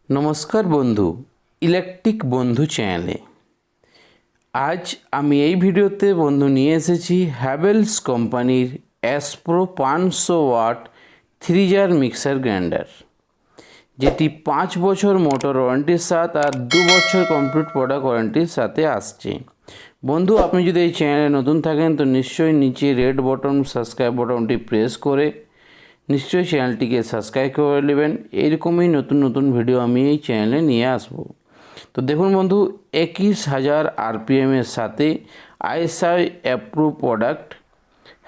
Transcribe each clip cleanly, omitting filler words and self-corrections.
নমস্কার বন্ধু, ইলেকট্রিক বন্ধু চ্যানেলে আজ আমি এই ভিডিওতে বন্ধু নিয়ে এসেছি হ্যাভেলস কোম্পানির অ্যাসপ্রো 500 ওয়াট 3 জার মিক্সার গ্রাইন্ডার, যেটি 5 বছর মোটর ওয়ারেন্টির সাথে আর 2 বছর কমপ্লিট প্রোডাক্ট ওয়ারেন্টির সাথে আসছে। বন্ধু, আপনি যদি এই চ্যানেলে নতুন থাকেন তো নিশ্চয়ই নিচে রেড বটন সাবস্ক্রাইব বটনটি প্রেস করে নিশ্চয়ই চ্যানেলটিকে সাবস্ক্রাইব করে নেবেন। এইরকমই নতুন নতুন ভিডিও আমি এই চ্যানেলে নিয়ে আসব। তো দেখুন বন্ধু, 21,000 আরপিএমের সাথে ISI approve product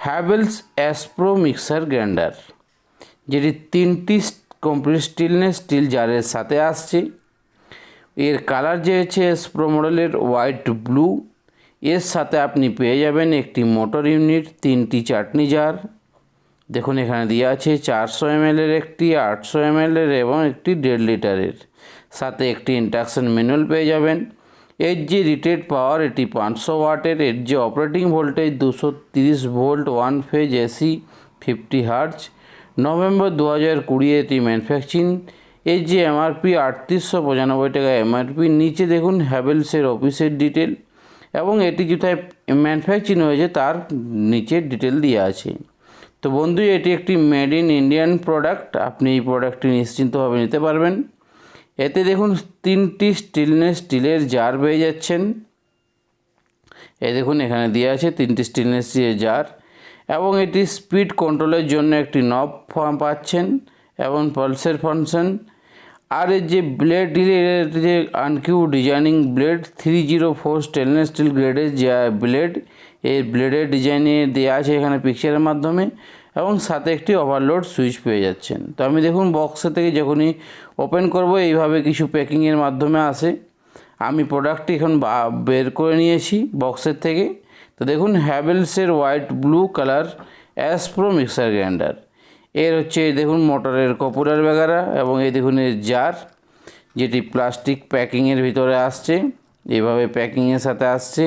Havells Aspro mixer grinder, যেটি 3টি কমপ্লিট স্টেনলেস স্টিল জারের সাথে আসছে। এর কালার যে হচ্ছে অ্যাসপ্রো মডেলের হোয়াইট ব্লু। এর সাথে আপনি পেয়ে যাবেন একটি মোটর ইউনিট, 3টি চাটনি জার। দেখুন এখানে দেওয়া আছে 400 ml একটি, 800 ml এবং একটি 1.5 লিটারের, সাথে একটি ইন্ডাকশন ম্যানুয়াল পেয়ে যাবেন। এর যে রেটেড পাওয়ার এটি 500 ওয়াটের। এর যে operating voltage 230 volt, 1 phase AC, 50 hertz. November 2020 এটি ম্যানুফ্যাকচারিং। এর যে এমআরপি 3895 টাকা এমআরপি। নিচে দেখুন হ্যাভেলসের অফিসের ডিটেল এবং এটি কোথায় ম্যানুফ্যাকচারিং হয়েছে তার নিচের ডিটেল দেওয়া আছে। তো বন্ধু, এটি একটি মেড ইন ইন্ডিয়ান প্রোডাক্ট। আপনি এই প্রোডাক্টটি নিশ্চিন্তভাবে নিতে পারবেন। এতে দেখুন 3টি স্টেনলেস স্টিলের জার পেয়ে যাচ্ছেন। এই দেখুন এখানে দেওয়া আছে 3টি স্টেনলেস স্টিলের জার, এবং এটি স্পিড কন্ট্রোলের জন্য একটি নব পাচ্ছেন এবং পালসের ফাংশন। আর এর যে ব্লেড, যে আনকিউ ডিজাইনিং ব্লেড 304 স্টেনলেস স্টিল গ্রেডের যে ব্লেড, এই ব্লেডের ডিজাইনে দেওয়া আছে এখানে পিকচারের মাধ্যমে, এবং সাথে একটি ওভারলোড সুইচ পেয়ে যাচ্ছেন। তো আমি দেখুন বক্সের থেকে যখনই ওপেন করব এইভাবে কিছু প্যাকিংয়ের মাধ্যমে আসে। আমি প্রোডাক্টটি এখন বের করে নিয়েছি বক্সের থেকে। তো দেখুন হ্যাভেলসের white blue colour Aspro mixer grinder. এর হচ্ছে দেখুন মোটরের কপুলার বেগারা, এবং এই দেখুন এর জার, যেটি প্লাস্টিক প্যাকিংয়ের ভিতরে আসছে। এইভাবে প্যাকিংয়ের সাথে আসছে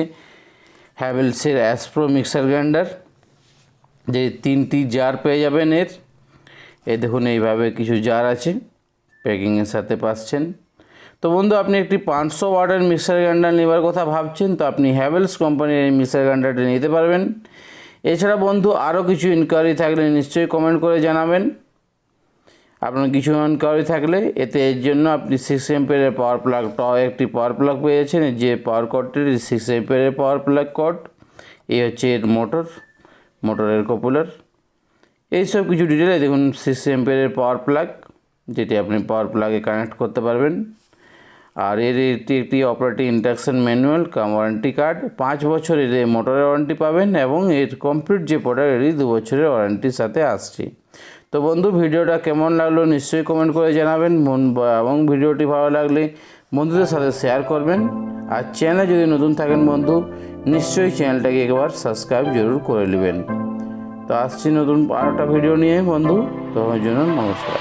হ্যাভেলসের অ্যাসপ্রো মিক্সার গ্রাইন্ডার, যে 3টি জার পেয়ে যাবেন এর। এই দেখুন এইভাবে কিছু জার আছে প্যাকিংয়ের সাথে পাচ্ছেন। তো বন্ধু, আপনি একটি 500 ওয়াটের মিক্সার গ্রাইন্ডার নেবার কথা ভাবছেন তো আপনি হ্যাভেলস কোম্পানির এই মিক্সার গ্রাইন্ডারটি নিতে পারবেন। এছাড়া বন্ধু আরও কিছু ইনকোয়ারি থাকলে নিশ্চয়ই কমেন্ট করে জানাবেন। আপনার কিছু ইনকোয়ারি থাকলে এতে এর জন্য আপনি 6 এম্পিয়ারের পাওয়ার প্লাগ একটি পাওয়ার প্লাগ পেয়েছেন। যে পাওয়ার কর্ডটির 6 এম্পিয়ারের পাওয়ার প্লাগ কর্ড। এই হচ্ছে এর মোটরের কপুলার। এইসব কিছু ডিটেলে দেখুন 6 এম্পিয়ারের পাওয়ার প্লাগ, যেটি আপনি পাওয়ার প্লাগে কানেক্ট করতে পারবেন। আর এর এটি একটি অপারেটিং ইন্ডাকশন ম্যানুয়াল কাম ওয়ারেন্টি কার্ড। 5 বছরের মোটরের ওয়ারেন্টি পাবেন, এবং এর কমপ্লিট যে প্রোডাক্ট এটি 2 বছরের ওয়ারেন্টির সাথে আসছে। তো বন্ধু, ভিডিওটা কেমন লাগলো নিশ্চয়ই কমেন্ট করে জানাবেন, এবং ভিডিওটি ভালো লাগলে বন্ধুদের সাথে শেয়ার করবেন। আর চ্যানেলে যদি নতুন থাকেন বন্ধু, নিশ্চয়ই চ্যানেলটাকে একবার সাবস্ক্রাইব জরুর করে নেবেন। তো আসছি নতুন আরেকটা ভিডিও নিয়ে বন্ধু, তখন জন্য নমস্কার।